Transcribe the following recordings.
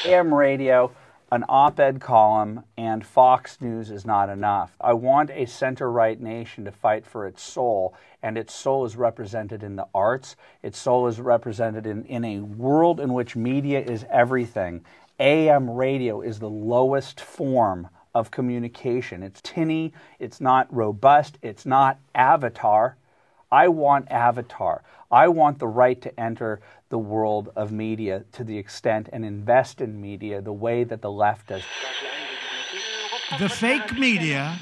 AM radio, an op-ed column, and Fox News is not enough. I want a center-right nation to fight for its soul, and its soul is represented in the arts. Its soul is represented in a world in which media is everything. AM radio is the lowest form of communication. It's tinny, it's not robust, it's not Avatar. I want Avatar. I want the right to enter the world of media to the extent and invest in media the way that the left does. The fake media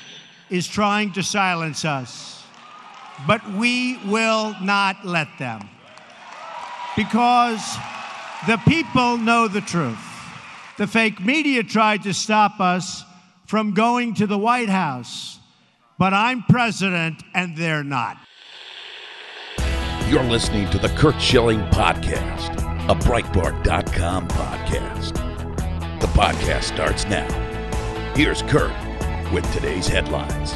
is trying to silence us, but we will not let them, because the people know the truth. The fake media tried to stop us from going to the White House, but I'm president and they're not. You're listening to the Curt Schilling Podcast, a Breitbart.com podcast. The podcast starts now. Here's Curt with today's headlines.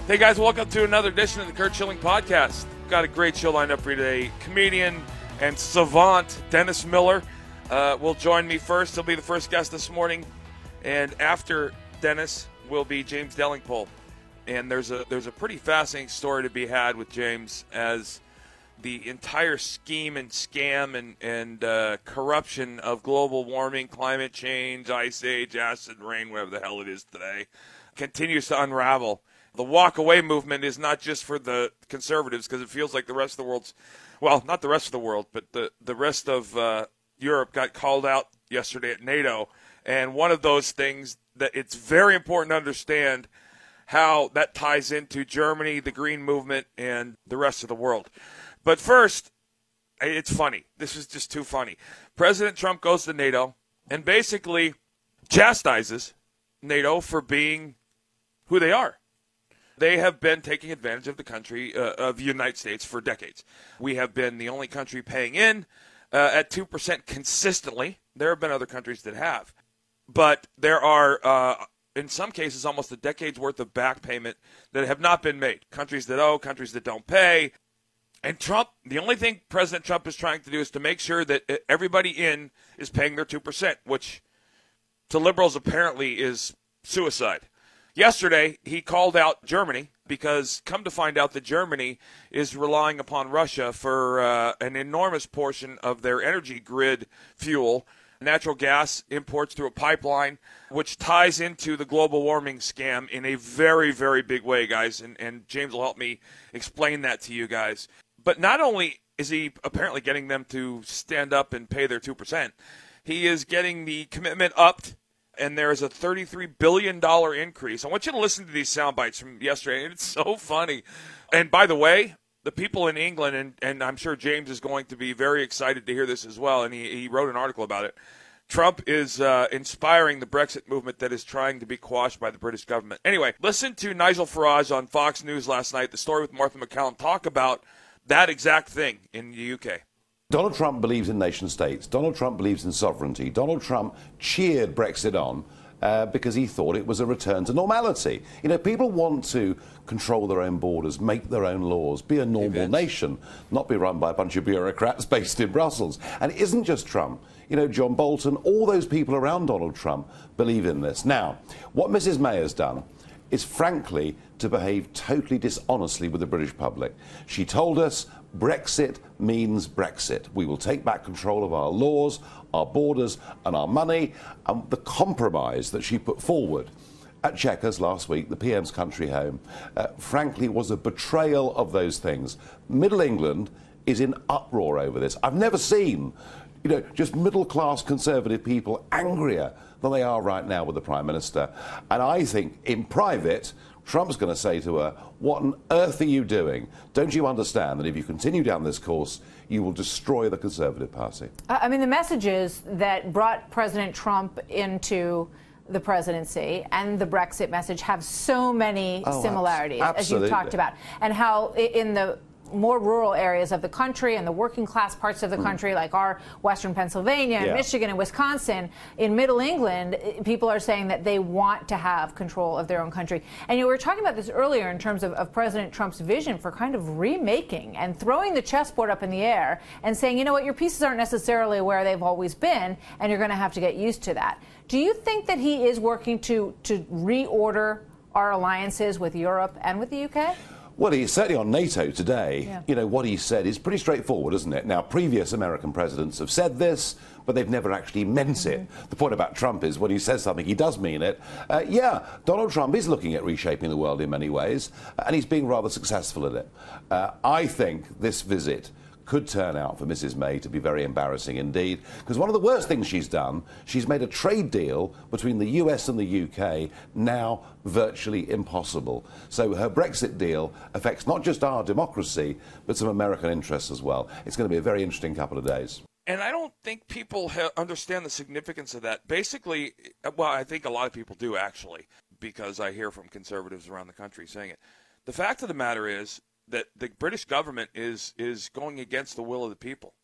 Hey guys, welcome to another edition of the Curt Schilling Podcast. Got a great show lined up for you today. Comedian and savant Dennis Miller will join me first. He'll be the first guest this morning. And after Dennis will be James Delingpole. And there's a pretty fascinating story to be had with James, as the entire scheme and scam and corruption of global warming, climate change, ice age, acid rain, whatever the hell it is today, continues to unravel. The walk-away movement is not just for the conservatives, because it feels like the rest of the world's, well, not the rest of the world, but the rest of Europe got called out yesterday at NATO. And one of those things that it's very important to understand how that ties into Germany, the Green Movement, and the rest of the world. But first, it's funny. This is just too funny. President Trump goes to NATO and basically chastises NATO for being who they are. They have been taking advantage of the country, of the United States, for decades. We have been the only country paying in at 2% consistently. There have been other countries that have. But there are, in some cases, almost a decade's worth of back payment that have not been made. Countries that owe, countries that don't pay. And Trump, the only thing President Trump is trying to do is to make sure that everybody in is paying their 2%, which to liberals apparently is suicide. Yesterday, he called out Germany because, come to find out, that Germany is relying upon Russia for an enormous portion of their energy grid fuel, natural gas imports through a pipeline, which ties into the global warming scam in a very, very big way, guys. And James will help me explain that to you guys. But not only is he apparently getting them to stand up and pay their 2%, he is getting the commitment upped. And there is a $33 billion increase. I want you to listen to these sound bites from yesterday. It's so funny. And by the way, the people in England, and I'm sure James is going to be very excited to hear this as well, and he wrote an article about it. Trump is inspiring the Brexit movement that is trying to be quashed by the British government. Anyway, listen to Nigel Farage on Fox News last night, the story with Martha McCallum, talk about that exact thing in the UK. Donald Trump believes in nation states. Donald Trump believes in sovereignty. Donald Trump cheered Brexit on because he thought it was a return to normality. You know, people want to control their own borders, make their own laws, be a normal nation, not be run by a bunch of bureaucrats based in Brussels. And it isn't just Trump. You know, John Bolton, all those people around Donald Trump believe in this. Now, what Mrs. May has done is, frankly, to behave totally dishonestly with the British public. She told us Brexit means Brexit. We will take back control of our laws, our borders and our money. And the compromise that she put forward at Chequers last week, the PM's country home, frankly was a betrayal of those things. Middle England is in uproar over this. I've never seen, you know, just middle-class conservative people angrier than they are right now with the Prime Minister. And I think in private, Trump's going to say to her, what on earth are you doing? Don't you understand that if you continue down this course, you will destroy the Conservative Party? I mean, the messages that brought President Trump into the presidency and the Brexit message have so many similarities, as you've talked about. And how in the more rural areas of the country and the working class parts of the country, like our western Pennsylvania, and Michigan, and Wisconsin. In Middle England, people are saying that they want to have control of their own country. And we were talking about this earlier in terms of President Trump's vision for kind of remaking and throwing the chessboard up in the air and saying, you know what, your pieces aren't necessarily where they've always been, and you're going to have to get used to that. Do you think that he is working to reorder our alliances with Europe and with the UK? Well, he's certainly on NATO today. You know, what he said is pretty straightforward, isn't it? Now, previous American presidents have said this, but they've never actually meant it. The point about Trump is when he says something, he does mean it. Donald Trump is looking at reshaping the world in many ways, and he's being rather successful at it. I think this visit could turn out for Mrs. May to be very embarrassing indeed, because one of the worst things she's done, she's made a trade deal between the US and the UK now virtually impossible. So her Brexit deal affects not just our democracy, but some American interests as well. It's going to be a very interesting couple of days. And I don't think people understand the significance of that. Basically, well, I think a lot of people do, actually, because I hear from conservatives around the country saying it. The fact of the matter is that the British government is going against the will of the people.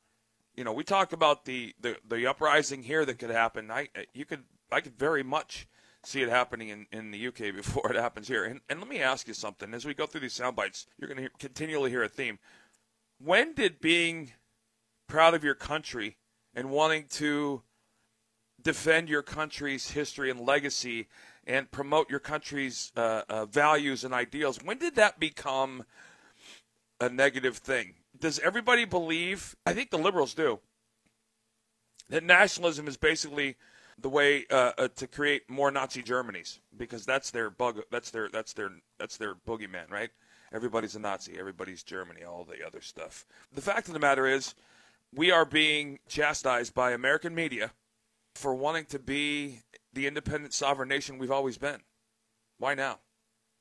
You know, we talk about the uprising here that could happen. I could very much see it happening in the UK before it happens here. And let me ask you something. As we go through these sound bites, you're going to continually hear a theme. When did being proud of your country and wanting to defend your country's history and legacy and promote your country's values and ideals, when did that become a negative thing? Does everybody believe, I think the liberals do, that nationalism is basically the way to create more Nazi Germanys, because that's their boogeyman, right? Everybody's a Nazi, everybody's Germany, all the other stuff. The fact of the matter is, we are being chastised by American media for wanting to be the independent sovereign nation we've always been. Why now?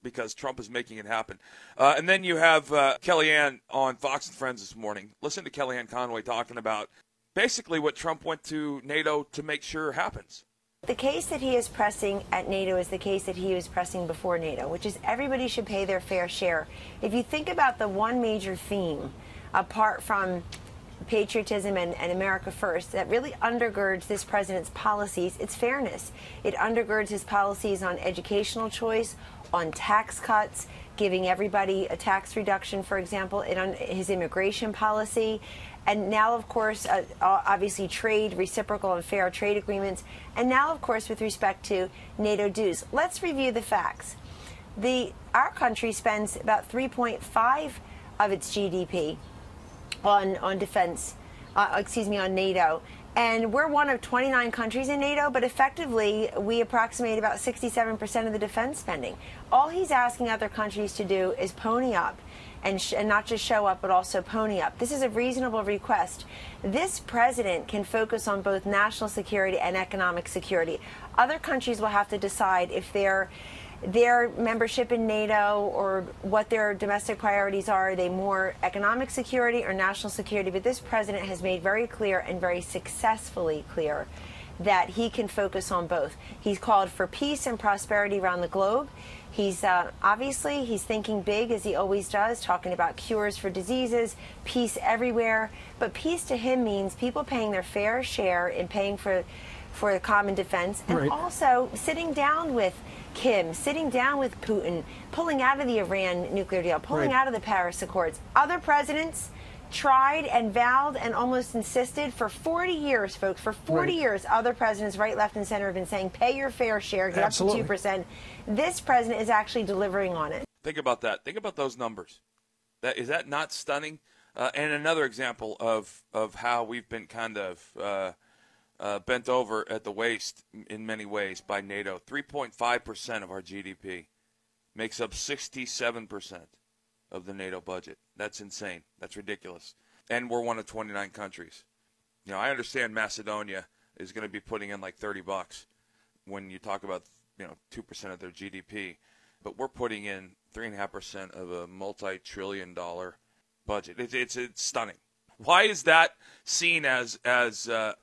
Because Trump is making it happen. And then you have Kellyanne on Fox and Friends this morning. Listen to Kellyanne Conway talking about basically what Trump went to NATO to make sure happens. The case that he is pressing at NATO is the case that he was pressing before NATO, which is everybody should pay their fair share. If you think about the one major theme, apart from patriotism and America first, that really undergirds this president's policies, it's fairness. It undergirds his policies on educational choice, on tax cuts, giving everybody a tax reduction, for example, his immigration policy, and now, of course, obviously trade, reciprocal and fair trade agreements, and now, of course, with respect to NATO dues. Let's review the facts. Our country spends about 3.5 of its GDP on defense, on NATO. And we're one of 29 countries in NATO, but effectively we approximate about 67% of the defense spending. All he's asking other countries to do is pony up, and not just show up, but also pony up. This is a reasonable request. This president can focus on both national security and economic security. Other countries will have to decide if their membership in NATO or what their domestic priorities are they more economic security or national security? But this president has made very clear and very successfully clear that he can focus on both. He's called for peace and prosperity around the globe. He's obviously he's thinking big, as he always does, talking about cures for diseases, peace everywhere. But peace to him means people paying their fair share in paying for the common defense, and also sitting down with Kim, sitting down with Putin, pulling out of the Iran nuclear deal, pulling out of the Paris Accords. Other presidents tried and vowed and almost insisted for 40 years, folks, for 40 years, other presidents, right, left, and center, have been saying, pay your fair share, get up to 2%. This president is actually delivering on it. Think about that. Think about those numbers. Is that not stunning? And another example of how we've been kind of bent over at the waist in many ways by NATO. 3.5% of our GDP makes up 67% of the NATO budget. That's insane. That's ridiculous. And we're one of 29 countries. You know, I understand Macedonia is going to be putting in like $30 when you talk about, 2% of their GDP. But we're putting in 3.5% of a multi-trillion-dollar budget. It's stunning. Why is that seen as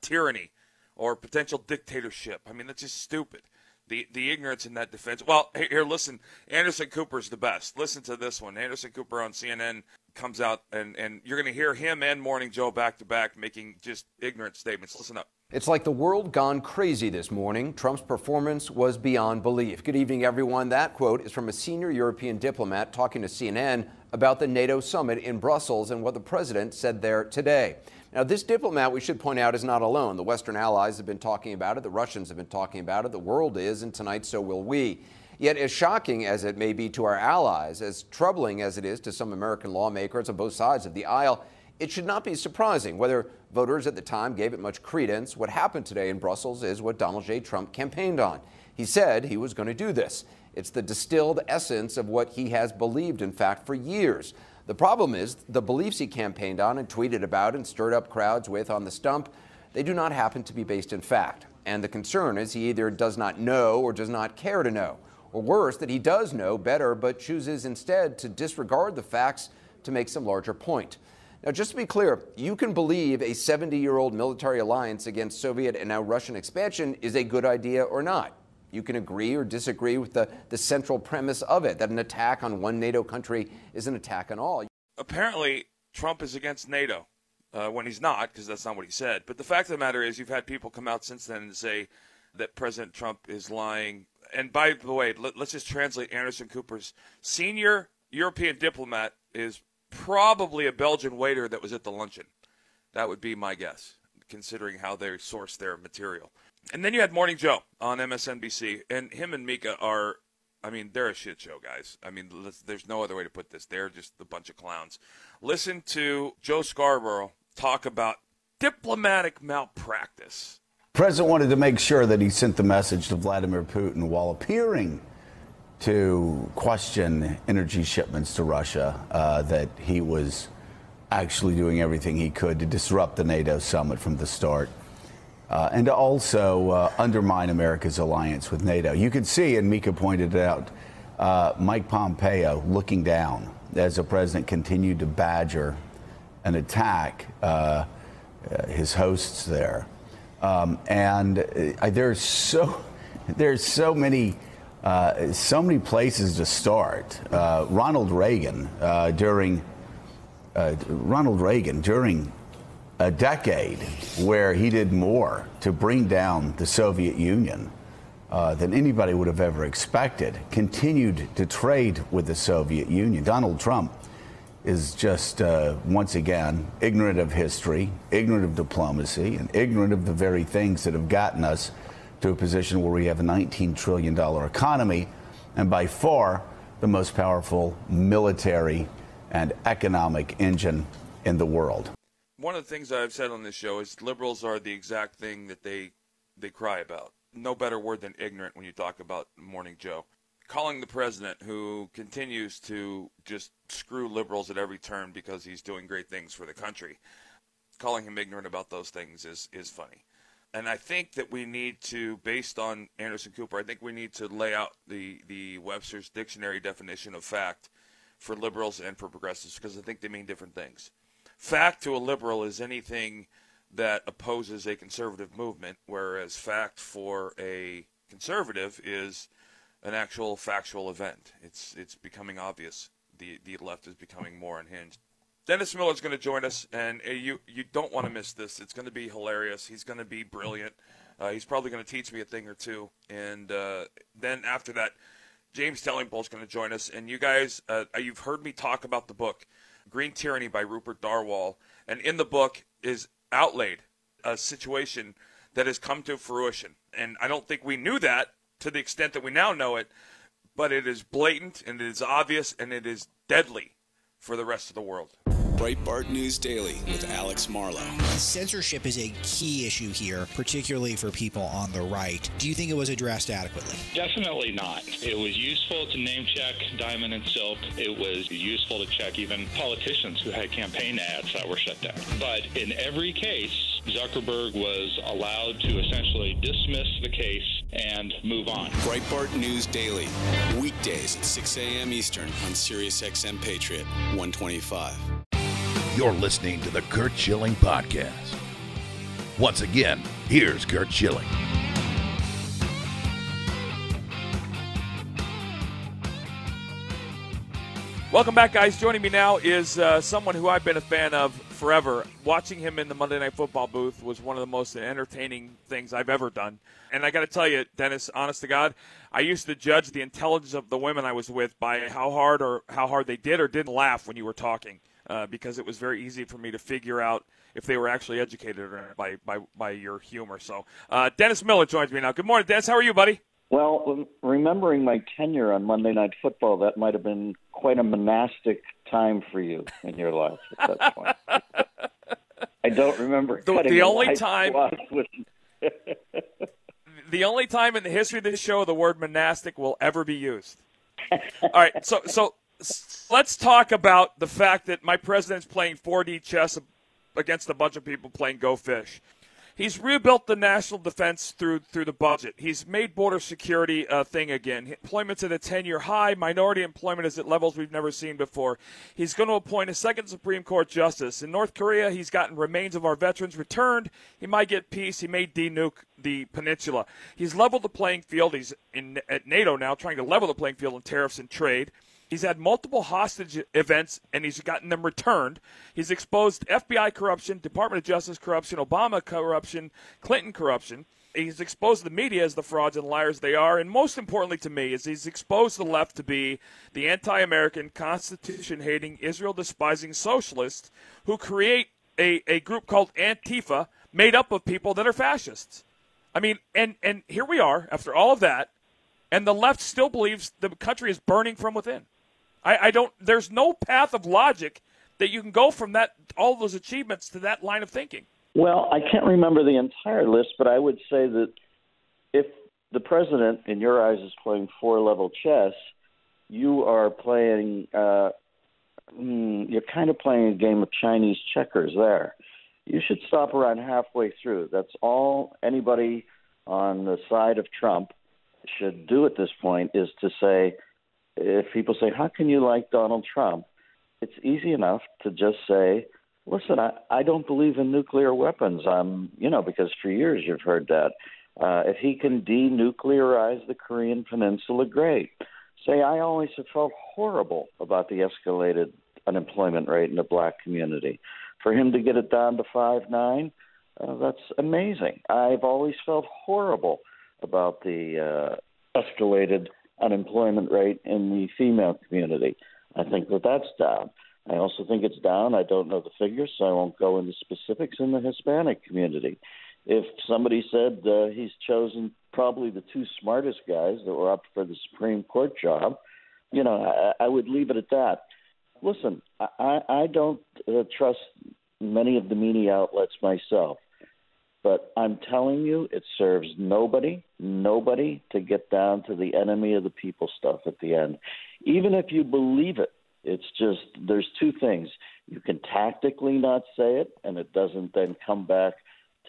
tyranny or potential dictatorship? I mean, that's just stupid. the ignorance in that defense. Well, here, listen. Anderson Cooper's the best. Listen to this one. Anderson Cooper on CNN comes out, and you're going to hear him and Morning Joe back-to-back making just ignorant statements. Listen up. It's like the world gone crazy this morning. Trump's performance was beyond belief. Good evening, everyone. That quote is from a senior European diplomat talking to CNN about the NATO summit in Brussels and what the president said there today. Now, this diplomat, we should point out, is not alone. The Western allies have been talking about it. The Russians have been talking about it. The world is, and tonight so will we. Yet, as shocking as it may be to our allies, as troubling as it is to some American lawmakers on both sides of the aisle, it should not be surprising whether voters at the time gave it much credence. What happened today in Brussels is what Donald J. Trump campaigned on. He said he was going to do this. It's the distilled essence of what he has believed, in fact, for years. The problem is the beliefs he campaigned on and tweeted about and stirred up crowds with on the stump, they do not happen to be based in fact. And the concern is he either does not know or does not care to know. Or worse, that he does know better but chooses instead to disregard the facts to make some larger point. Now, just to be clear, you can believe a 70-year-old military alliance against Soviet and now Russian expansion is a good idea or not. You can agree or disagree with the central premise of it, that an attack on one NATO country is an attack on all. Apparently, Trump is against NATO when he's not, because that's not what he said. But the fact of the matter is you've had people come out since then and say that President Trump is lying. And by the way, let's just translate Anderson Cooper's senior European diplomat is probably a Belgian waiter that was at the luncheon. That would be my guess, considering how they source their material. And then you had Morning Joe on MSNBC, and him and Mika are, I mean, they're a shit show, guys. I mean, there's no other way to put this. They're just a bunch of clowns. Listen to Joe Scarborough talk about diplomatic malpractice. The president wanted to make sure that he sent the message to Vladimir Putin while appearing to question energy shipments to Russia, that he was actually doing everything he could to disrupt the NATO summit from the start. And to also undermine America's alliance with NATO. You could see, and Mika pointed it out, Mike Pompeo looking down as the president continued to badger and attack his hosts there. And there's so many places to start. Ronald Reagan during a decade where he did more to bring down the Soviet Union than anybody would have ever expected, continued to trade with the Soviet Union. Donald Trump is just, once again, ignorant of history, ignorant of diplomacy, and ignorant of the very things that have gotten us to a position where we have a $19 trillion economy and by far the most powerful military and economic engine in the world. One of the things I've said on this show is liberals are the exact thing that they cry about. No better word than ignorant when you talk about Morning Joe. Calling the president, who continues to just screw liberals at every turn because he's doing great things for the country, calling him ignorant about those things is funny. And I think that we need to, based on Anderson Cooper, I think we need to lay out the Webster's Dictionary definition of fact for liberals and for progressives, because I think they mean different things. Fact to a liberal is anything that opposes a conservative movement, whereas fact for a conservative is an actual factual event. It's becoming obvious. The left is becoming more unhinged. Dennis Miller's going to join us, and you don't want to miss this. It's going to be hilarious. He's going to be brilliant. He's probably going to teach me a thing or two. And then after that, James Delingpole is going to join us. And you guys, you've heard me talk about the book, Green Tyranny by Rupert Darwall. And in the book is outlaid a situation that has come to fruition. And I don't think we knew that to the extent that we now know it, but it is blatant and it is obvious and it is deadly for the rest of the world. Breitbart News Daily with Alex Marlow. Censorship is a key issue here, particularly for people on the right. Do you think it was addressed adequately? Definitely not. It was useful to name check Diamond and Silk. It was useful to check even politicians who had campaign ads that were shut down. But in every case, Zuckerberg was allowed to essentially dismiss the case and move on. Breitbart News Daily, weekdays at 6 a.m. Eastern on SiriusXM Patriot 125. You're listening to the Curt Schilling Podcast. Once again, here's Curt Schilling. Welcome back, guys. Joining me now is someone who I've been a fan of forever. Watching him in the Monday Night Football booth was one of the most entertaining things I've ever done. And I got to tell you, Dennis, honest to God, I used to judge the intelligence of the women I was with by how hard they did or didn't laugh when you were talking, because it was very easy for me to figure out if they were actually educated or not by your humor. So Dennis Miller joins me now. Good morning, Dennis. How are you, buddy? Well, remembering my tenure on Monday Night Football, that might have been quite a monastic time for you in your life at that point. I don't remember the only time. The only time in the history of this show the word monastic will ever be used. All right, so let's talk about the fact that my president's playing 4D chess against a bunch of people playing Go Fish. He's rebuilt the national defense through the budget. He's made border security a thing again. Employment's at a 10-year high. Minority employment is at levels we've never seen before. He's going to appoint a second Supreme Court justice. In North Korea, he's gotten remains of our veterans returned. He might get peace. He may denuke the peninsula. He's leveled the playing field. He's at NATO now trying to level the playing field in tariffs and trade. He's had multiple hostage events, and he's gotten them returned. He's exposed FBI corruption, Department of Justice corruption, Obama corruption, Clinton corruption. He's exposed the media as the frauds and liars they are. And most importantly to me is he's exposed the left to be the anti-American, Constitution-hating, Israel-despising socialists who create a group called Antifa made up of people that are fascists. I mean, and here we are after all of that, and the left still believes the country is burning from within. There's no path of logic that you can go from that, all those achievements to that line of thinking. Well, I can't remember the entire list, but I would say that if the president, in your eyes, is playing four-level chess, you are playing, you're kind of playing a game of Chinese checkers there. You should stop around halfway through. That's all anybody on the side of Trump should do at this point, is to say, if people say, how can you like Donald Trump? It's easy enough to just say, listen, I don't believe in nuclear weapons. Because for years you've heard that. If he can denuclearize the Korean Peninsula, great. Say, I always have felt horrible about the escalated unemployment rate in the black community. For him to get it down to 5.9, that's amazing. I've always felt horrible about the escalated unemployment rate in the female community. I think that's down. I also think it's down. I don't know the figures, so I won't go into specifics in the Hispanic community. If somebody said he's chosen probably the two smartest guys that were up for the Supreme Court job, I would leave it at that. Listen, I don't trust many of the media outlets myself. But I'm telling you, it serves nobody to get down to the enemy of the people stuff at the end. Even if you believe it, it's just, there's two things. You can tactically not say it, and it doesn't then come back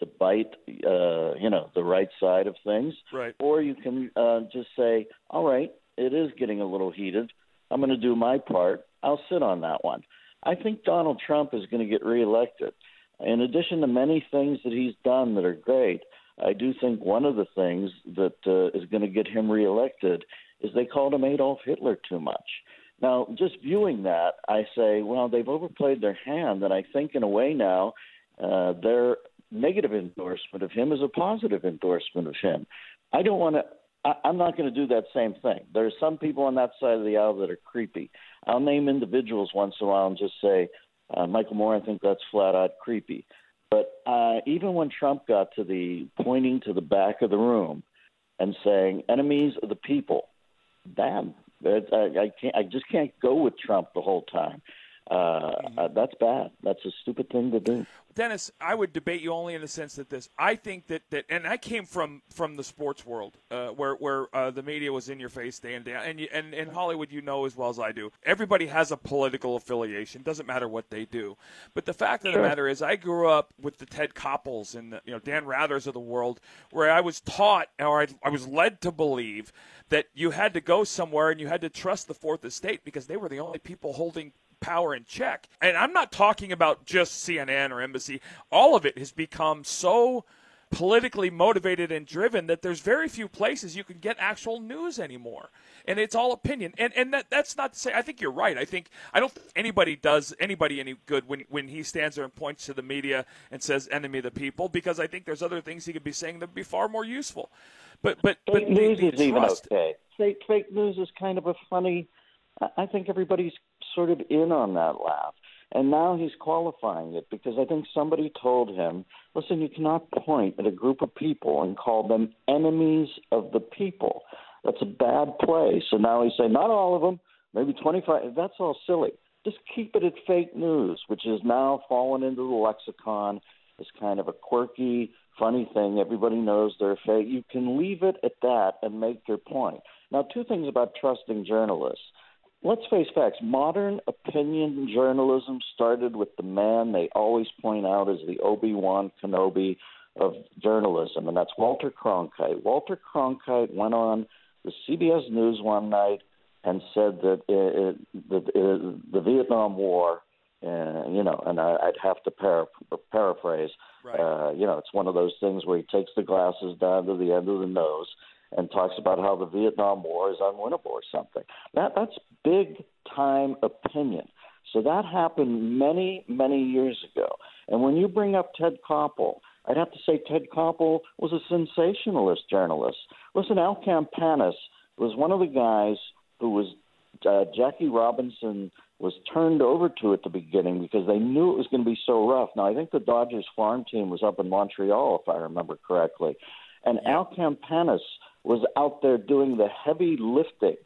to bite, the right side of things. Right. Or you can just say, all right, it is getting a little heated. I'm going to do my part. I'll sit on that one. I think Donald Trump is going to get reelected. In addition to many things that he's done that are great, I do think one of the things that is going to get him reelected is they called him Adolf Hitler too much. Now, just viewing that, I say, well, they've overplayed their hand, and I think in a way now their negative endorsement of him is a positive endorsement of him. I'm not going to do that same thing. There are some people on that side of the aisle that are creepy. I'll name individuals once in a while and just say, Michael Moore, I think that's flat out creepy. But even when Trump got to the pointing to the back of the room and saying enemies of the people, damn, I just can't go with Trump the whole time. That's bad. That's a stupid thing to do. Dennis, I would debate you only in the sense that I think that and I came from the sports world where the media was in your face day in day out, and in Hollywood, as well as I do, everybody has a political affiliation. Doesn't matter what they do, but the fact of the matter is, I grew up with the Ted Koppels and the, Dan Rathers of the world, where I was taught, or I was led to believe that you had to go somewhere and you had to trust the Fourth Estate because they were the only people holding power in check. And I'm not talking about just CNN or NBC. All of it has become so politically motivated and driven that there's very few places you can get actual news anymore. And it's all opinion. And that's not to say, I think you're right. I don't think anybody does anybody any good when he stands there and points to the media and says enemy of the people, because I think there's other things he could be saying that would be far more useful. But fake news is even trust. okay. Fake news is kind of a funny. I think everybody's sort of in on that laugh. And now he's qualifying it because I think somebody told him, listen, you cannot point at a group of people and call them enemies of the people. That's a bad play. So now he's saying, not all of them, maybe 25. That's all silly. Just keep it at fake news, which is now fallen into the lexicon as kind of a quirky, funny thing. Everybody knows they're fake. You can leave it at that and make your point. Now, two things about trusting journalists. Let's face facts. Modern opinion journalism started with the man they always point out as the Obi-Wan Kenobi of journalism, and that's Walter Cronkite. Walter Cronkite went on the CBS News one night and said that the Vietnam War, and I'd have to paraphrase, right. It's one of those things where he takes the glasses down to the end of the nose and talks about how the Vietnam War is unwinnable or something. That's big-time opinion. So that happened many, many years ago. And when you bring up Ted Koppel, I'd have to say Ted Koppel was a sensationalist journalist. Listen, Al Campanis was one of the guys who was Jackie Robinson was turned over to at the beginning because they knew it was going to be so rough. Now, I think the Dodgers farm team was up in Montreal, if I remember correctly. And Al Campanis was out there doing the heavy lifting.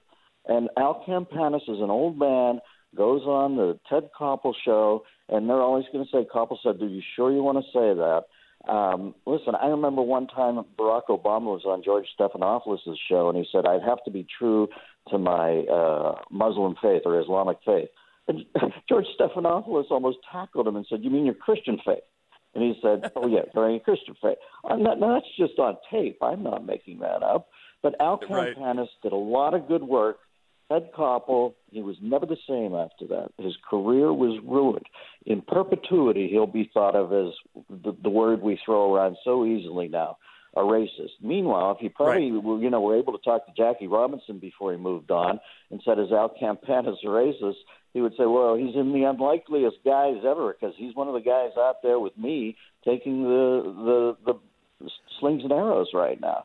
And Al Campanis is an old man, goes on the Ted Koppel show, and they're always going to say, Koppel said, are you sure you want to say that? Listen, I remember one time Barack Obama was on George Stephanopoulos' show, and he said, I'd have to be true to my Muslim faith or Islamic faith. And George Stephanopoulos almost tackled him and said, you mean your Christian faith? And he said, oh, yeah, very Christian faith. Now, that's just on tape. I'm not making that up. But Al Campanis did a lot of good work. Ted Koppel, he was never the same after that. His career was ruined. In perpetuity, he'll be thought of as the word we throw around so easily now, a racist. Meanwhile, if he probably were able to talk to Jackie Robinson before he moved on and said, is Al Campanis a racist, he would say, well, he's in the unlikeliest guys ever because he's one of the guys out there with me taking the slings and arrows right now.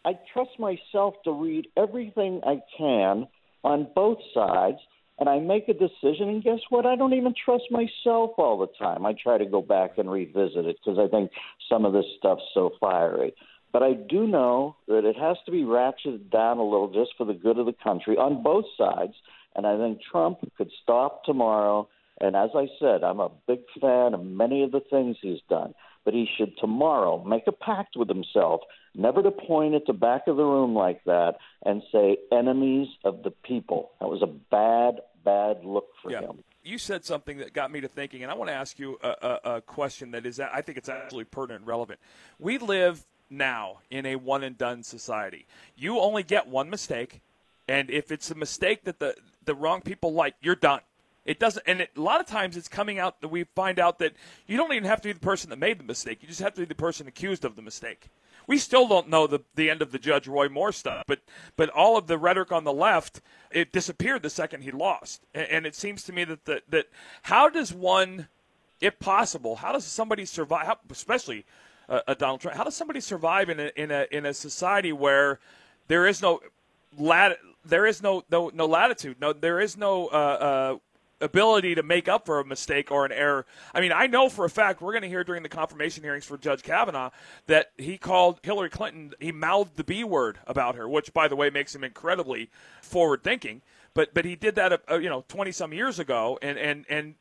I trust myself to read everything I can on both sides, and I make a decision, and guess what? I don't even trust myself all the time. I try to go back and revisit it because I think some of this stuff's so fiery. But I do know that it has to be ratcheted down a little just for the good of the country on both sides, and I think Trump could stop tomorrow. And as I said, I'm a big fan of many of the things he's done. But he should tomorrow make a pact with himself never to point at the back of the room like that and say enemies of the people. That was a bad, bad look for him. You said something that got me to thinking, and I want to ask you a question that is, I think it's absolutely pertinent and relevant. We live now in a one-and-done society. You only get one mistake, and if it's a mistake that the wrong people like, you're done. It doesn't, and a lot of times it's coming out that we find out that you don't even have to be the person that made the mistake. You just have to be the person accused of the mistake. We still don't know the end of the Judge Roy Moore stuff, but all of the rhetoric on the left, it disappeared the second he lost. And it seems to me that how does one, if possible, how does somebody survive, especially Donald Trump, how does somebody survive in a society where there is no latitude, there is no ability to make up for a mistake or an error. I mean, I know for a fact, we're going to hear during the confirmation hearings for Judge Kavanaugh that he called Hillary Clinton, he mouthed the B word about her, which, by the way, makes him incredibly forward-thinking. But he did that, 20-some years ago, and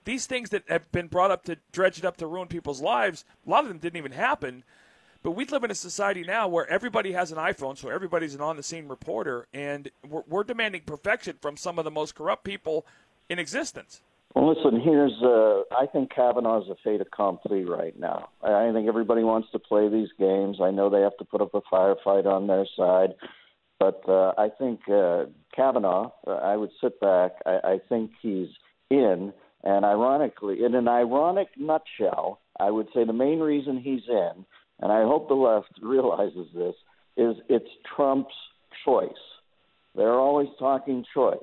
these things that have been brought up to dredge it up to ruin people's lives, a lot of them didn't even happen. But we live in a society now where everybody has an iPhone, so everybody's an on-the-scene reporter, and we're demanding perfection from some of the most corrupt people in existence. Well, listen, I think Kavanaugh's a fait accompli right now. I think everybody wants to play these games. I know they have to put up a firefight on their side. But I think Kavanaugh, I would sit back. I think he's in. And ironically, in an ironic nutshell, I would say the main reason he's in and I hope the left realizes this, is it's Trump's choice. They're always talking choice.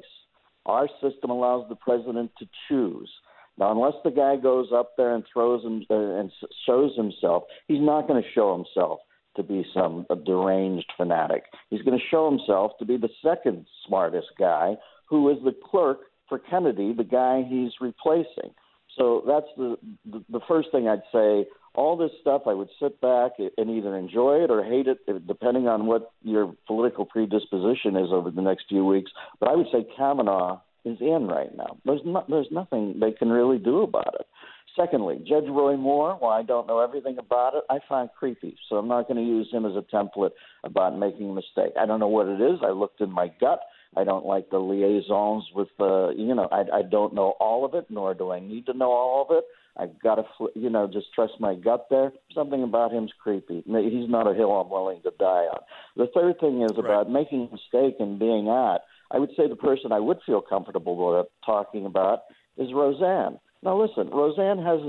Our system allows the president to choose. Now, unless the guy goes up there and throws him and shows himself, he's not going to show himself to be some deranged fanatic. He's going to show himself to be the second smartest guy, who is the clerk for Kennedy, the guy he's replacing. So that's the first thing I'd say. All this stuff, I would sit back and either enjoy it or hate it, depending on what your political predisposition is over the next few weeks. But I would say Kavanaugh is in right now. There's nothing they can really do about it. Secondly, Judge Roy Moore, while I don't know everything about it, I find creepy. So I'm not going to use him as a template about making a mistake. I don't know what it is. I looked in my gut. I don't like the liaisons with I don't know all of it, nor do I need to know all of it. I've got to, just trust my gut there. Something about him's creepy. He's not a hill I'm willing to die on. The third thing is about making a mistake and being at. I would say the person I would feel comfortable with talking about is Roseanne. Now, listen, Roseanne has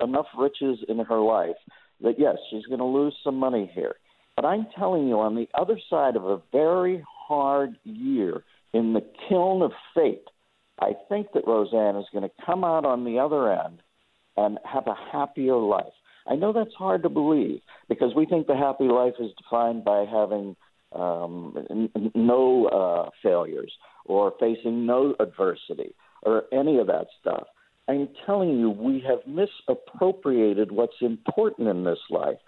enough riches in her life that, yes, she's going to lose some money here. But I'm telling you, on the other side of a very hard year in the kiln of fate, I think that Roseanne is going to come out on the other end and have a happier life. I know that's hard to believe because we think the happy life is defined by having no failures or facing no adversity or any of that stuff. I'm telling you, we have misappropriated what's important in this life.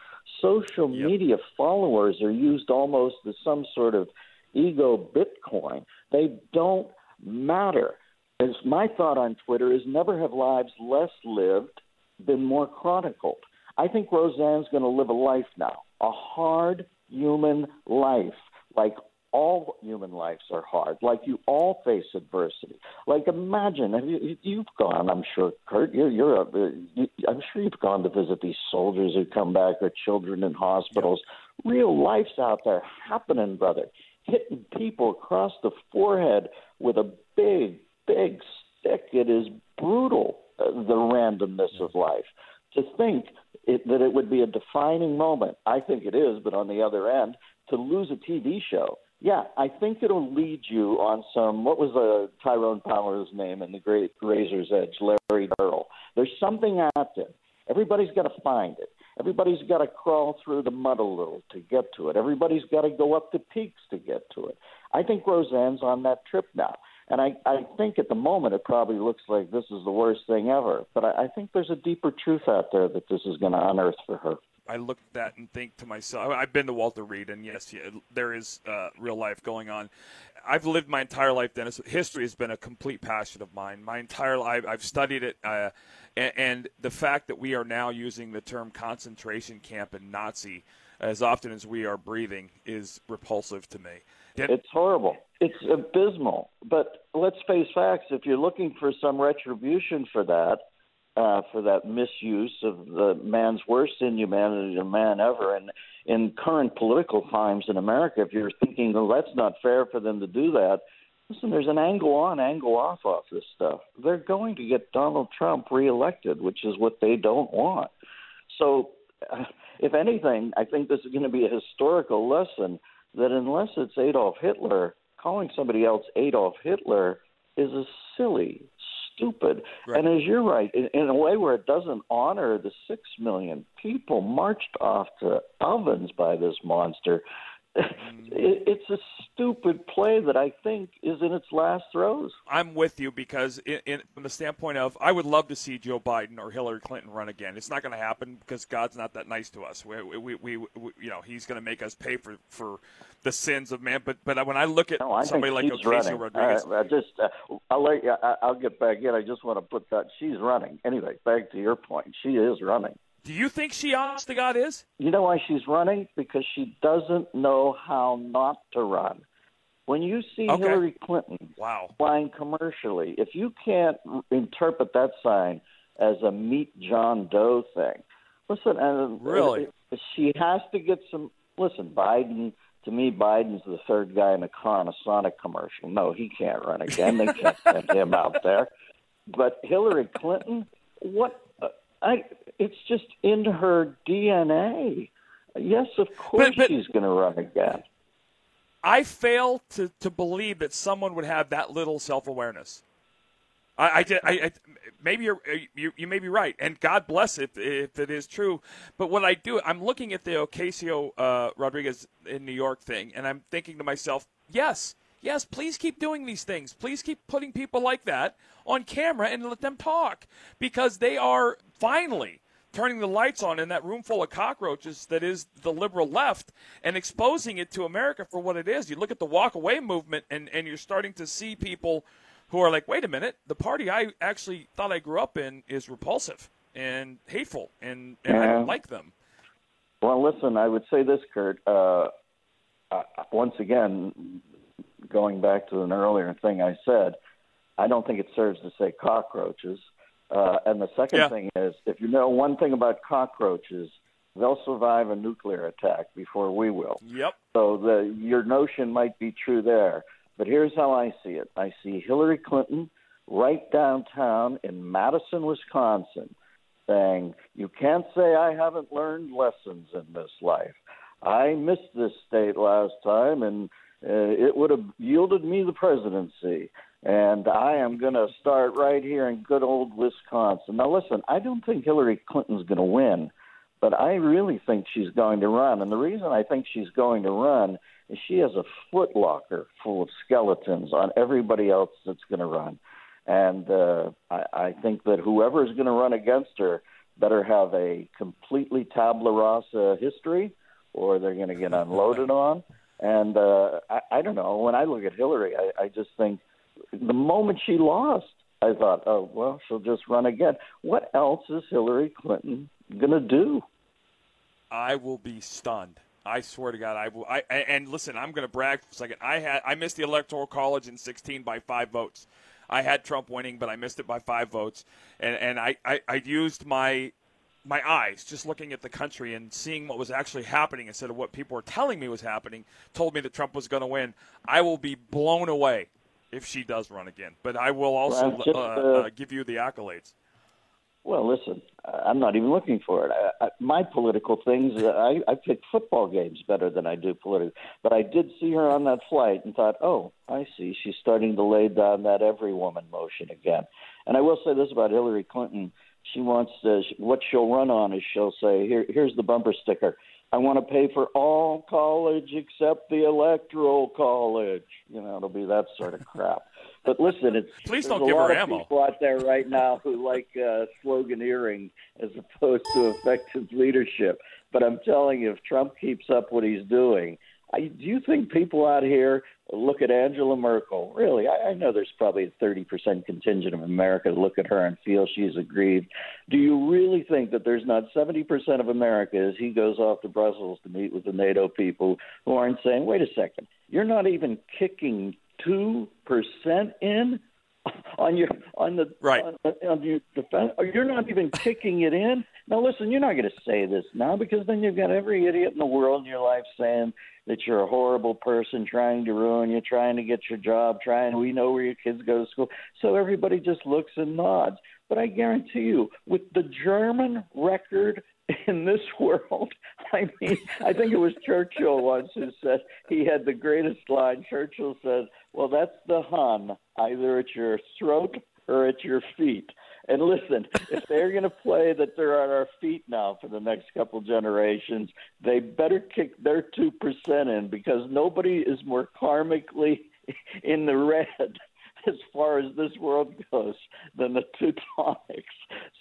Social media followers are used almost as some sort of ego Bitcoin. They don't matter. As my thought on Twitter is never have lives less lived been more chronicled. I think Roseanne's going to live a life now, a hard human life, like all human lives are hard, like you all face adversity. Like imagine, you've gone, I'm sure, Curt, I'm sure you've gone to visit these soldiers who come back or children in hospitals. Yep. Real life's out there happening, brother. Hitting people across the forehead with a big stick. It is brutal, the randomness of life. To think that it would be a defining moment, I think it is, but on the other end, to lose a TV show, yeah, I think it'll lead you on some, what was Tyrone Power's name in The Great Razor's Edge, Larry Earl. There's something out there. Everybody's got to find it. Everybody's got to crawl through the mud a little to get to it. Everybody's got to go up the peaks to get to it. I think Roseanne's on that trip now. And I think at the moment it probably looks like this is the worst thing ever. But I think there's a deeper truth out there that this is going to unearth for her. I look at that and think to myself, I've been to Walter Reed, and yes, there is real life going on. I've lived my entire life, Dennis. History has been a complete passion of mine. My entire life, I've studied it, and the fact that we are now using the term concentration camp and Nazi as often as we are breathing is repulsive to me. It's horrible. It's abysmal. But let's face facts. If you're looking for some retribution for that misuse of the man's worst inhumanity to man ever, and in current political times in America, if you're thinking, well, that's not fair for them to do that, listen, there's an angle on, angle off this stuff. They're going to get Donald Trump reelected, which is what they don't want. So, if anything, I think this is going to be a historical lesson that unless it's Adolf Hitler, calling somebody else Adolf Hitler is a silly, stupid, and as you're right, in a way where it doesn't honor the 6 million people marched off to ovens by this monster. It's a stupid play that I think is in its last throes. I'm with you because from the standpoint of I would love to see Joe Biden or Hillary Clinton run again. It's not going to happen because God's not that nice to us. We he's going to make us pay for the sins of man. But when I look at somebody like Ocasio Rodriguez, I'll get back in. I just want to put that she's running. Anyway, back to your point, she is running. Do you think she, honest to God, is? You know why she's running? Because she doesn't know how not to run. When you see Hillary Clinton flying commercially, if you can't interpret that sign as a meet John Doe thing, listen, really, she has to get some. Listen, Biden. To me, Biden's the third guy in a car on a Sonic commercial. No, he can't run again. They can't send him out there. But Hillary Clinton, what? It's just in her DNA. Yes, of course she's going to run again. I fail to believe that someone would have that little self-awareness. Maybe you may be right, and God bless if it is true. But what I do, I'm looking at the Ocasio Rodriguez in New York thing, and I'm thinking to myself, yes, please keep doing these things. Please keep putting people like that on camera and let them talk, because they are finally turning the lights on in that room full of cockroaches that is the liberal left and exposing it to America for what it is. You look at the walk-away movement, and you're starting to see people who are like, wait a minute, the party I actually thought I grew up in is repulsive and hateful, and I don't like them. Well, listen, I would say this, Curt. Once again, going back to an earlier thing I said, I don't think it serves to say cockroaches. And the second thing is, if you know one thing about cockroaches, they'll survive a nuclear attack before we will. Yep. So your notion might be true there. But here's how I see it. I see Hillary Clinton right downtown in Madison, Wisconsin, saying, you can't say I haven't learned lessons in this life. I missed this state last time, and it would have yielded me the presidency. And I am going to start right here in good old Wisconsin. Now, listen, I don't think Hillary Clinton's going to win, but I really think she's going to run. And the reason I think she's going to run is she has a footlocker full of skeletons on everybody else that's going to run. And I think that whoever is going to run against her better have a completely tabula rasa history, or they're going to get unloaded on. And I don't know. When I look at Hillary, I just think the moment she lost, I thought, oh, well, she'll just run again. What else is Hillary Clinton going to do? I will be stunned. I swear to God, I will. And listen, I'm going to brag for a second. I missed the Electoral College in 2016 by 5 votes. I had Trump winning, but I missed it by 5 votes. And I used my eyes, just looking at the country and seeing what was actually happening instead of what people were telling me was happening, told me that Trump was going to win. I will be blown away if she does run again. But I will also give you the accolades. Well, listen, I'm not even looking for it. My political things, I pick football games better than I do political. But I did see her on that flight and thought, oh, I see. She's starting to lay down that every woman motion again. And I will say this about Hillary Clinton. She wants to, what she'll run on is she'll say, here's the bumper sticker. I want to pay for all college except the Electoral College. It'll be that sort of crap. But listen, please don't give her ammo. People out there right now who like sloganeering as opposed to effective leadership. But I'm telling you, if Trump keeps up what he's doing, do you think people out here look at Angela Merkel? Really, I know there's probably a 30% contingent of America to look at her and feel she's aggrieved. Do you really think that there's not 70% of America, as he goes off to Brussels to meet with the NATO people, who aren't saying, wait a second, you're not even kicking 2% in on your defense? You're not even kicking it in? Now, listen, you're not going to say this now, because then you've got every idiot in the world in your life saying that you're a horrible person, trying to ruin you, trying to get your job, we know where your kids go to school. So everybody just looks and nods. But I guarantee you, with the German record in this world, I mean, I think it was Churchill once who said he had the greatest line. Churchill said, well, that's the Hun, either at your throat or at your feet. And listen, if they're going to play that they're on our feet now for the next couple generations, they better kick their 2% in, because nobody is more karmically in the red as far as this world goes than the Teutonics.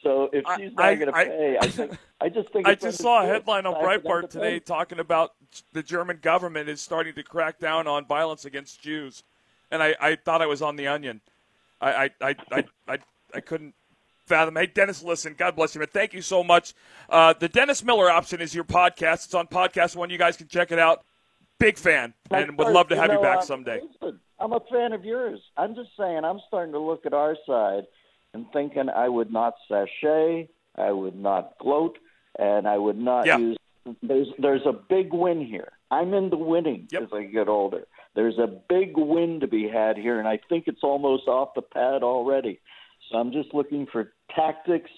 So if she's not going to pay, I just think I just saw a headline on Breitbart today talking about the German government is starting to crack down on violence against Jews, and I thought I was on The Onion. I couldn't fathom. Hey, Dennis, listen, God bless you, man. Thank you so much. The Dennis Miller Option is your podcast. It's on Podcast One. You guys can check it out. Big fan, and would love to have you back someday. Listen, I'm a fan of yours. I'm just saying, I'm starting to look at our side and thinking I would not sashay, I would not gloat, and I would not use – there's a big win here. I'm into winning as I get older. There's a big win to be had here, and I think it's almost off the pad already. So I'm just looking for tactics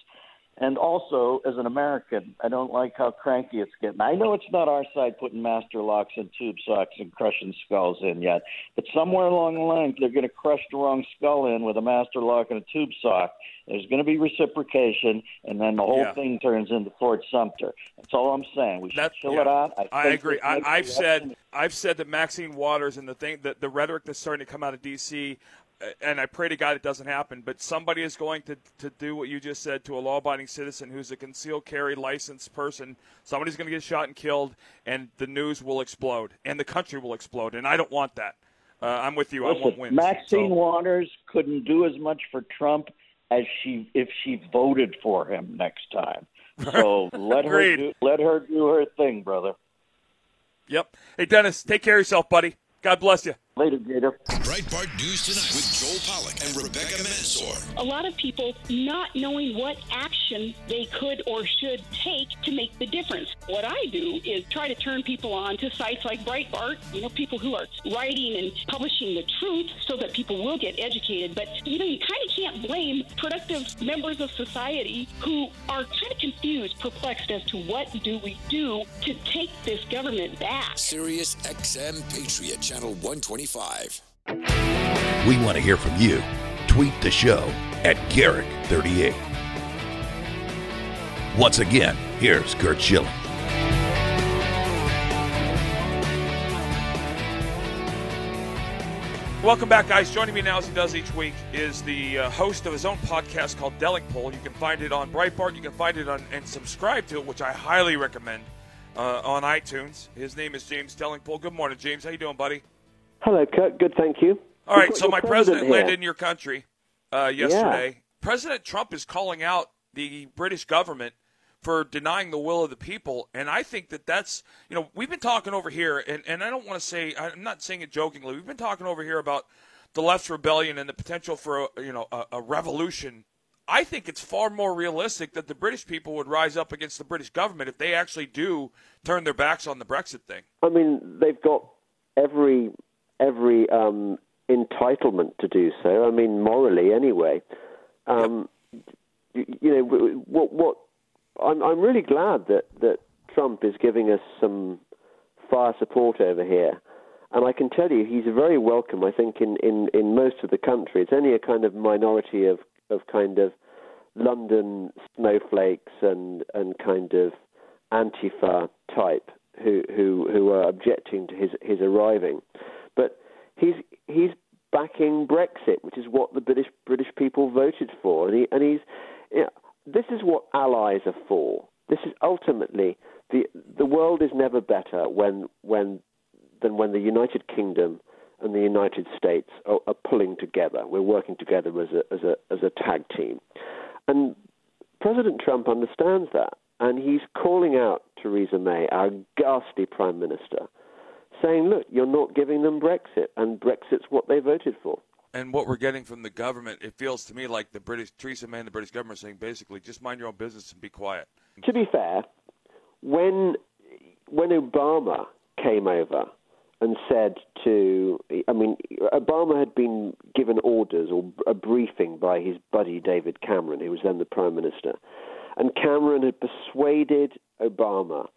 And also, as an American, I don't like how cranky it's getting. I know it's not our side putting master locks and tube socks and crushing skulls in yet, but somewhere along the line, they're going to crush the wrong skull in with a master lock and a tube sock. There's going to be reciprocation, and then the whole thing turns into Fort Sumter. That's all I'm saying. We should chill it out. I agree. I've said that Maxine Waters and the rhetoric that's starting to come out of D.C., and I pray to God it doesn't happen, but somebody is going to do what you just said to a law-abiding citizen who's a concealed carry licensed person. Somebody's going to get shot and killed, and the news will explode, and the country will explode, and I don't want that. I'm with you. Listen, I won't win. Maxine Waters couldn't do as much for Trump as if she voted for him next time. So let her do her thing, brother. Yep. Hey, Dennis, take care of yourself, buddy. God bless you. Later, Gator. Breitbart News Tonight with Joel Pollack and Rebecca Mansour. A lot of people not knowing what action they could or should take to make the difference. What I do is try to turn people on to sites like Breitbart, people who are writing and publishing the truth so that people will get educated. But, you kind of can't blame productive members of society who are kind of confused, perplexed as to what do we do to take this government back. Sirius XM Patriot, Channel 125. We want to hear from you. Tweet the show at Garrick38. Once again, here's Curt Schilling. Welcome back, guys. Joining me now, as he does each week, is the host of his own podcast called Delingpole. You can find it on Breitbart. You can find it on and subscribe to it, which I highly recommend, on iTunes. His name is James Delingpole. Good morning, James. How you doing, buddy? Hello, Kurt. Good, thank you. All right, so my president landed in your country yesterday. Yeah. President Trump is calling out the British government for denying the will of the people, and I think that's, we've been talking over here, and I don't want to say, I'm not saying it jokingly, we've been talking over here about the left's rebellion and the potential for, a revolution. I think it's far more realistic that the British people would rise up against the British government if they actually do turn their backs on the Brexit thing. I mean, they've got every entitlement to do so. I mean, morally, anyway. I'm really glad that Trump is giving us some fire support over here, and I can tell you he's very welcome. I think in most of the country, it's only a kind of minority of kind of London snowflakes and kind of Antifa type who are objecting to his arriving. But he's backing Brexit, which is what the British people voted for, and he's this is what allies are for. This is ultimately the world is never better than when the United Kingdom and the United States are pulling together. We're working together as a tag team, and President Trump understands that, and he's calling out Theresa May, our ghastly Prime Minister, saying, look, you're not giving them Brexit, and Brexit's what they voted for. And what we're getting from the government, it feels to me like Theresa May and the British government are saying basically, just mind your own business and be quiet. To be fair, when Obama came over and said Obama had been given orders or a briefing by his buddy David Cameron, who was then the Prime Minister, and Cameron had persuaded Obama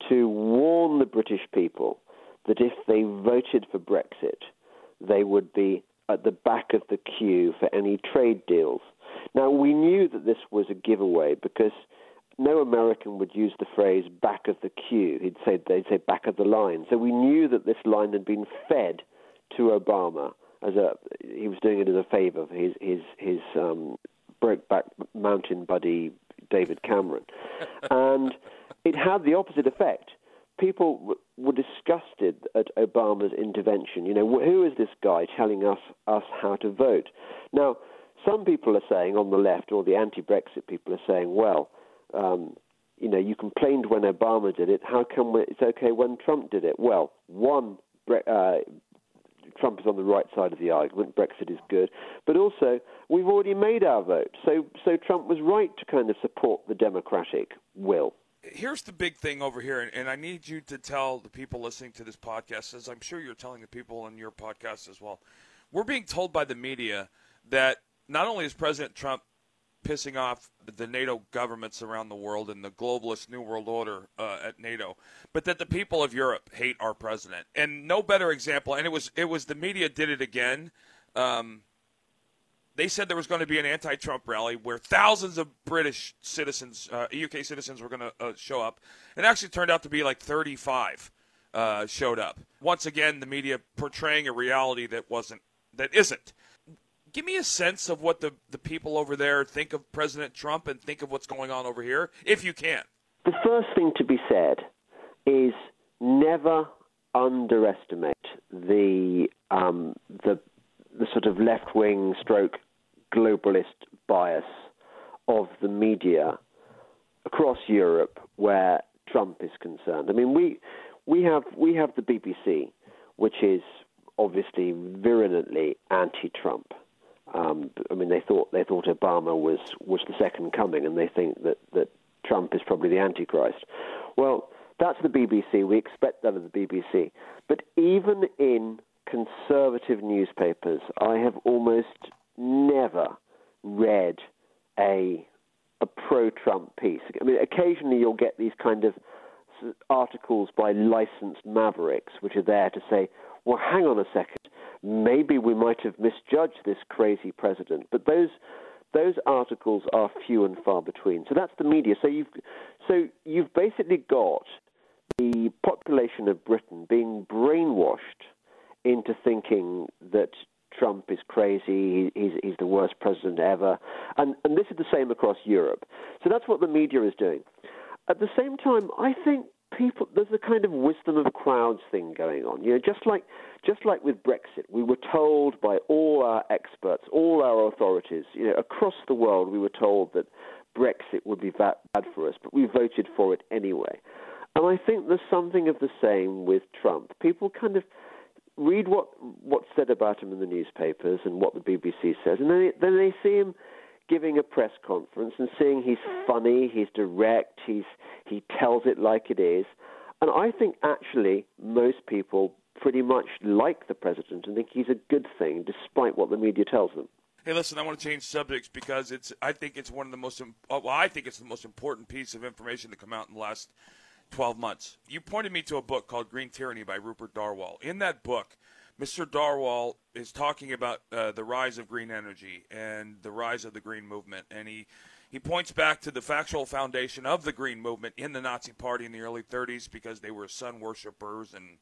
to warn the British people that if they voted for Brexit, they would be at the back of the queue for any trade deals. Now, we knew that this was a giveaway because no American would use the phrase back of the queue. They'd say back of the line. So we knew that this line had been fed to Obama he was doing it as a favor for his Brokeback Mountain buddy David Cameron. And it had the opposite effect. People were disgusted at Obama's intervention. Who is this guy telling us how to vote? Now, some people are saying on the left, or the anti-Brexit people are saying, well, you complained when Obama did it. How come it's okay when Trump did it? Well, Trump is on the right side of the argument. Brexit is good. But also, we've already made our vote. So Trump was right to kind of support the democratic will. Here's the big thing over here, and I need you to tell the people listening to this podcast, as I'm sure you're telling the people on your podcast as well. We're being told by the media that not only is President Trump pissing off the NATO governments around the world and the globalist New World Order at NATO, but that the people of Europe hate our president. And no better example, and it was the media did it again. They said there was going to be an anti-Trump rally where thousands of British citizens, UK citizens, were going to show up. It actually turned out to be like 35 showed up. Once again, the media portraying a reality that isn't. Give me a sense of what the people over there think of President Trump and think of what's going on over here, if you can. The first thing to be said is never underestimate the sort of left-wing stroke globalist bias of the media across Europe where Trump is concerned. I mean, we have the BBC, which is obviously virulently anti-Trump. I mean, they thought Obama was the second coming, and they think that Trump is probably the Antichrist. Well, that's the BBC. We expect that of the BBC. But even in conservative newspapers, I have almost never read a pro-Trump piece. I mean, occasionally you'll get these kind of articles by licensed mavericks, which are there to say, well, hang on a second, maybe we might have misjudged this crazy president. But those articles are few and far between. So that's the media. So you've basically got the population of Britain being brainwashed into thinking that Trump is crazy, he's the worst president ever. And this is the same across Europe. So that's what the media is doing. At the same time, I think there's a kind of wisdom of crowds thing going on. You know, just like with Brexit, we were told by all our experts, all our authorities, you know, across the world, we were told that Brexit would be bad for us, but we voted for it anyway. And I think there's something of the same with Trump. People kind of read what's said about him in the newspapers and what the BBC says, and then they see him giving a press conference and seeing he's funny, he's direct, he tells it like it is. And I think actually most people pretty much like the president and think he's a good thing, despite what the media tells them. Hey, listen, I want to change subjects because I think it's the most important piece of information to come out in the last 12 months. You pointed me to a book called Green Tyranny by Rupert Darwall. In that book, Mr. Darwall is talking about the rise of green energy and the rise of the green movement, and he points back to the factual foundation of the green movement in the Nazi Party in the early 30s because they were sun worshippers and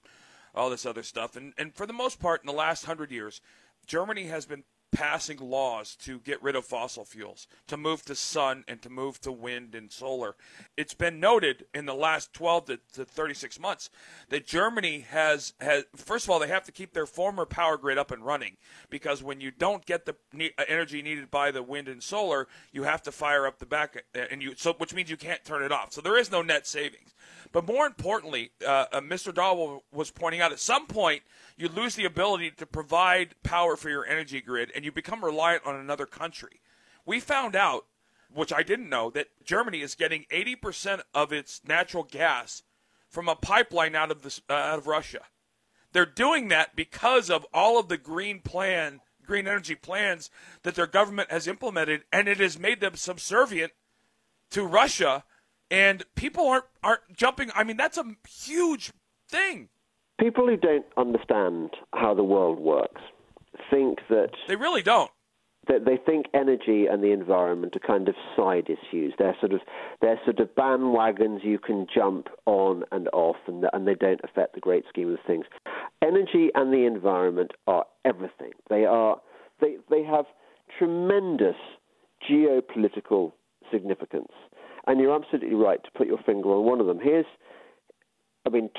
all this other stuff. And for the most part, in the last 100 years, Germany has been passing laws to get rid of fossil fuels, to move to sun and to move to wind and solar. It's been noted in the last 12 to 36 months that Germany has first of all, they have to keep their former power grid up and running because when you don't get the energy needed by the wind and solar, you have to fire up the back, which means you can't turn it off. So there is no net savings. But more importantly, Mr. Darwall was pointing out at some point you lose the ability to provide power for your energy grid and you become reliant on another country. We found out, which I didn't know, that Germany is getting 80% of its natural gas from a pipeline out of Russia. They're doing that because of all of the green energy plans that their government has implemented, and it has made them subservient to Russia. And people aren't jumping. I mean, that's a huge thing. People who don't understand how the world works think that... They really don't. That they think energy and the environment are kind of side issues. They're sort of bandwagons you can jump on and off, and they don't affect the great scheme of things. Energy and the environment are everything. They have tremendous geopolitical significance. And you're absolutely right to put your finger on one of them.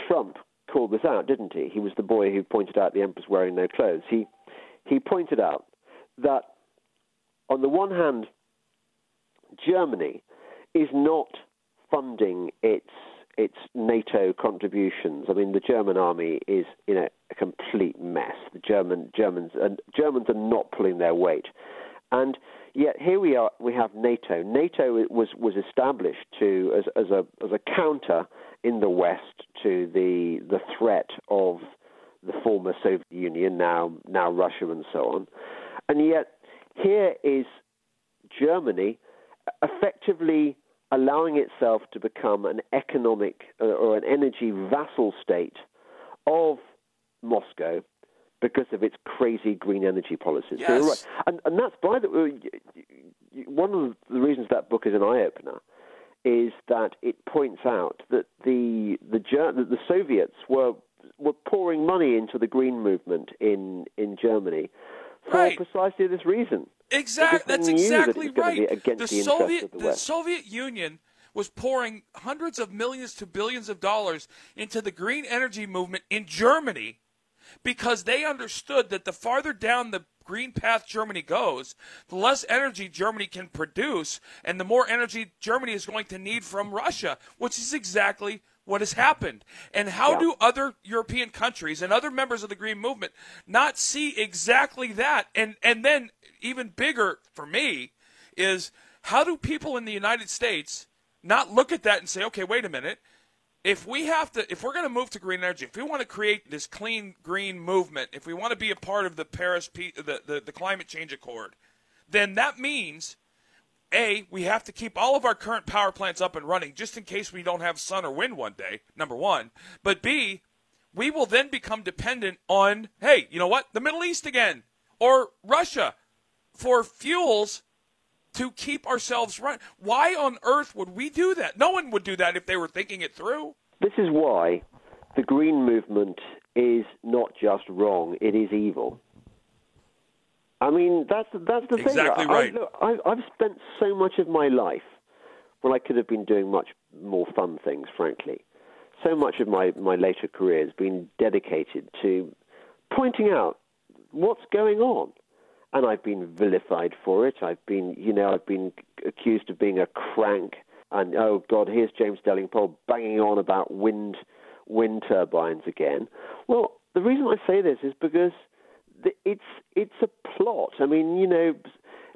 Trump called this out, didn't he? He was the boy who pointed out the emperor's wearing no clothes. He pointed out that, on the one hand, Germany is not funding its NATO contributions. I mean, the German army is in a complete mess. The Germans are not pulling their weight. And yet here we are. We have NATO. NATO was established as a counter in the West to the threat of the former Soviet Union, now Russia and so on. And yet here is Germany effectively allowing itself to become an economic or an energy vassal state of Moscow because of its crazy green energy policies. Yes. So you're right. And that's one of the reasons that book is an eye-opener is that it points out that the Soviets were pouring money into the green movement in Germany for precisely this reason. Exactly. That's exactly right. The Soviet Union was pouring hundreds of millions to billions of dollars into the green energy movement in Germany because they understood that the farther down the green path Germany goes, the less energy Germany can produce and the more energy Germany is going to need from Russia, which is exactly what has happened. And how do other European countries and other members of the green movement not see exactly that? And then even bigger for me is how do people in the United States not look at that and say, okay, wait a minute. If we're going to move to green energy, if we want to create this clean green movement, if we want to be a part of the Paris, the climate change accord, then that means, A, we have to keep all of our current power plants up and running just in case we don't have sun or wind one day, number one. But B, we will then become dependent on, hey, you know what, the Middle East again or Russia for fuels to keep ourselves running. Why on earth would we do that? No one would do that if they were thinking it through. This is why the green movement is not just wrong, it is evil. I mean, that's the thing. Exactly right. I've spent so much of my life, when I could have been doing much more fun things, frankly, so much of my later career has been dedicated to pointing out what's going on. And I've been vilified for it. I've been accused of being a crank. And, oh, God, here's James Delingpole banging on about wind turbines again. Well, the reason I say this is because it's a plot. I mean,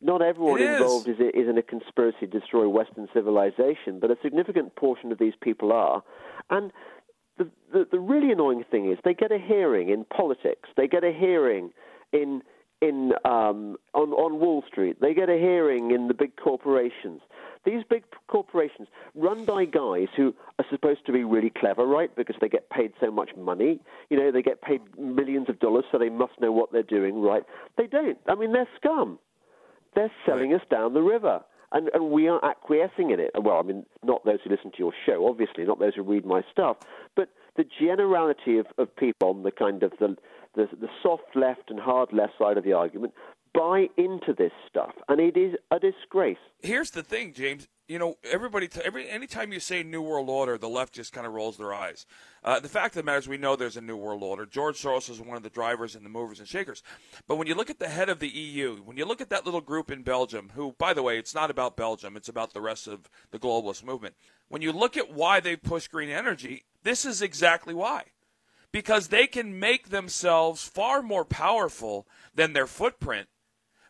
not everyone involved is in a conspiracy to destroy Western civilization, but a significant portion of these people are. And the really annoying thing is they get a hearing in politics. They get a hearing on Wall Street. They get a hearing in the big corporations. These big corporations run by guys who are supposed to be really clever, right? Because they get paid so much money. They get paid millions of dollars, so they must know what they're doing, right? They don't. I mean, they're scum. They're selling us down the river. And we are acquiescing in it. Well, I mean, not those who listen to your show, obviously, not those who read my stuff, but the generality of people on the kind of the soft left and hard left side of the argument buy into this stuff, and it is a disgrace. Here's the thing, James. Anytime you say New World Order, the left just kind of rolls their eyes. The fact of the matter is we know there's a New World Order. George Soros is one of the drivers and the movers and shakers. But when you look at the head of the EU, when you look at that little group in Belgium, who, by the way, it's not about Belgium, it's about the rest of the globalist movement. When you look at why they push green energy, this is exactly why. Because they can make themselves far more powerful than their footprint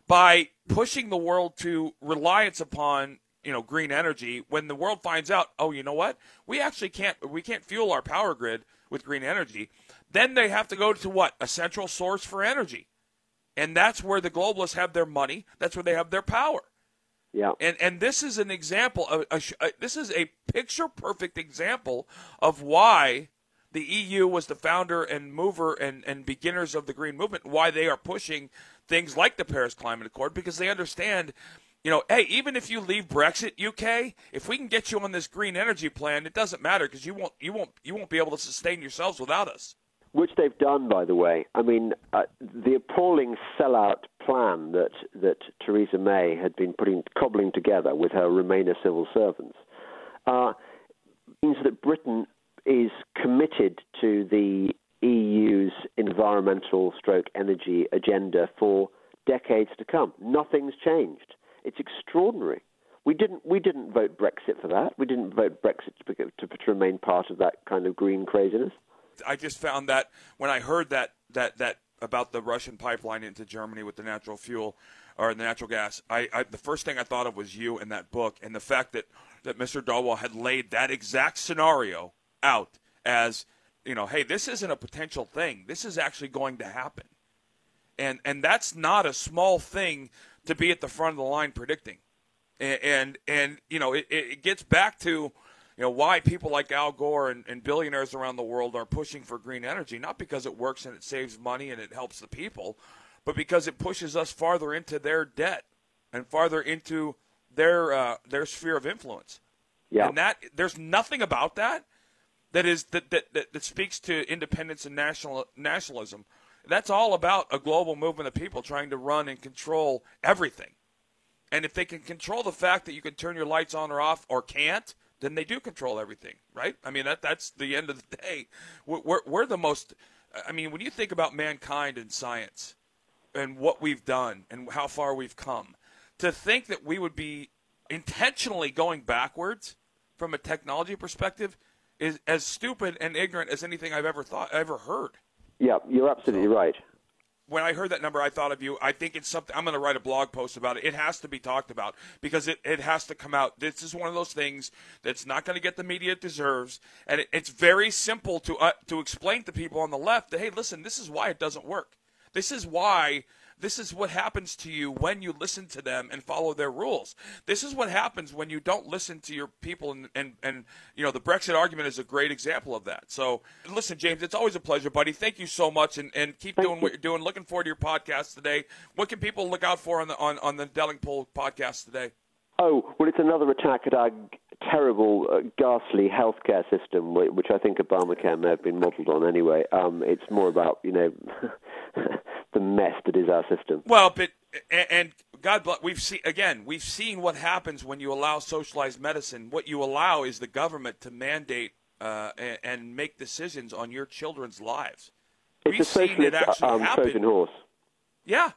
by pushing the world to reliance upon green energy. When the world finds out, oh, you know what? We can't fuel our power grid with green energy. Then they have to go to what? A central source for energy. And that's where the globalists have their money. That's where they have their power. Yeah. And this is an example this is a picture perfect example of why the EU was the founder and mover and beginners of the green movement, why they are pushing things like the Paris Climate Accord, because they understand, hey, even if you leave Brexit, UK, if we can get you on this green energy plan, it doesn't matter because you won't be able to sustain yourselves without us. Which they've done, by the way. I mean, the appalling sellout plan that Theresa May had been cobbling together with her Remainer civil servants means that Britain is committed to the EU's environmental/energy agenda for decades to come. Nothing's changed. It's extraordinary. We didn't vote Brexit for that. We didn't vote Brexit to remain part of that kind of green craziness. I just found that when I heard that about the Russian pipeline into Germany with the natural fuel or the natural gas, the first thing I thought of was you and that book and the fact that Mr. Darwell had laid that exact scenario out as, hey, this isn't a potential thing. This is actually going to happen. And that's not a small thing to be at the front of the line predicting. And you know, it gets back to, you know, why people like Al Gore and billionaires around the world are pushing for green energy, not because it works and it saves money and it helps the people, but because it pushes us farther into their debt and farther into their sphere of influence. Yeah. And that there's nothing about that speaks to independence and nationalism. That's all about a global movement of people trying to run and control everything. And if they can control the fact that you can turn your lights on or off or can't, then they do control everything, right? I mean, that's the end of the day. We're the most – I mean, when you think about mankind and science and what we've done and how far we've come, to think that we would be intentionally going backwards from a technology perspective is as stupid and ignorant as anything I've ever heard. Yeah, you're absolutely right. When I heard that number, I thought of you. I think it's something – I'm going to write a blog post about it. It has to be talked about because it has to come out. This is one of those things that's not going to get the media it deserves, and it's very simple to explain to people on the left that, hey, listen, this is why it doesn't work. This is why – this is what happens to you when you listen to them and follow their rules. This is what happens when you don't listen to your people, and you know, the Brexit argument is a great example of that. So, listen, James, it's always a pleasure, buddy. Thank you so much, and keep doing what you're doing. Looking forward to your podcast today. What can people look out for on the Delingpole podcast today? Oh, well, it's another attack at our terrible, ghastly healthcare system, which I think Obamacare may have been modelled on anyway. It's more about, you know, the mess that is our system. Well, but and God bless. We've seen what happens when you allow socialized medicine. What you allow is the government to mandate and make decisions on your children's lives. It's we've seen it actually happen. Trojan horse. Yeah.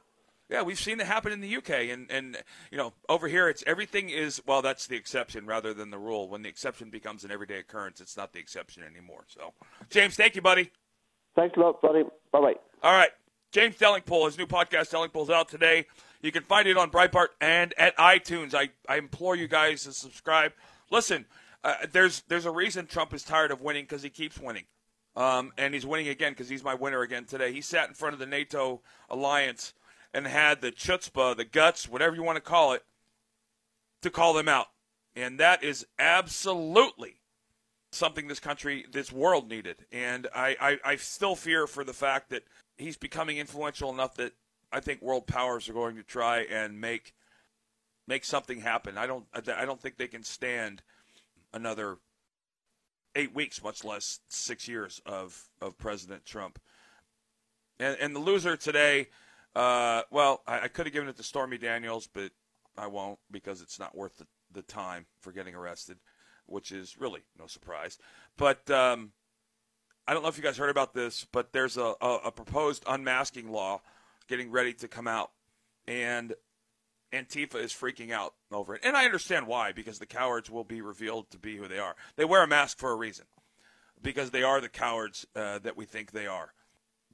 Yeah, we've seen it happen in the UK, and you know, over here it's everything is, well, that's the exception rather than the rule. When the exception becomes an everyday occurrence, it's not the exception anymore. So, James, thank you, buddy. Thanks a lot, buddy. Bye-bye. All right, James Delingpole, his new podcast, Delingpole's out today. You can find it on Breitbart and at iTunes. I implore you guys to subscribe. Listen, there's a reason Trump is tired of winning because he keeps winning. And he's winning again because he's my winner again today. He sat in front of the NATO alliance and had the chutzpah, the guts, whatever you want to call it, to call them out. And that is absolutely something this world needed. And I still fear for the fact that he's becoming influential enough that I think world powers are going to try and make something happen. I don't think they can stand another 8 weeks, much less 6 years of President Trump. And the loser today, well, I could have given it to Stormy Daniels, but I won't because it's not worth the time for getting arrested, which is really no surprise. But I don't know if you guys heard about this, but there's a proposed unmasking law getting ready to come out, and Antifa is freaking out over it. And I understand why, because the cowards will be revealed to be who they are. They wear a mask for a reason, because they are the cowards that we think they are.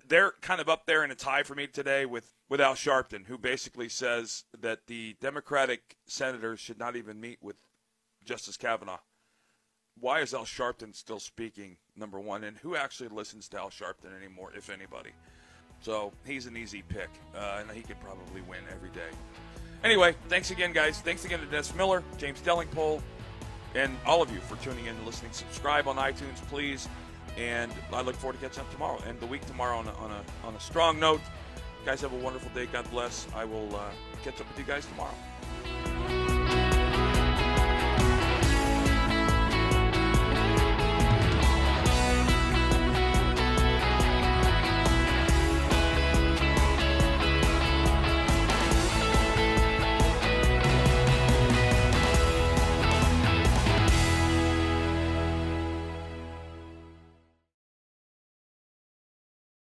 They're kind of up there in a tie for me today with Al Sharpton, who basically says that the Democratic senators should not even meet with Justice Kavanaugh. Why is Al Sharpton still speaking, number one? And who actually listens to Al Sharpton anymore, if anybody? So he's an easy pick, and he could probably win every day. Anyway, thanks again, guys. Thanks again to Dennis Miller, James Delingpole, and all of you for tuning in and listening. Subscribe on iTunes, please. And I look forward to catching up tomorrow and the week tomorrow on a strong note. You guys have a wonderful day. God bless. I will catch up with you guys tomorrow.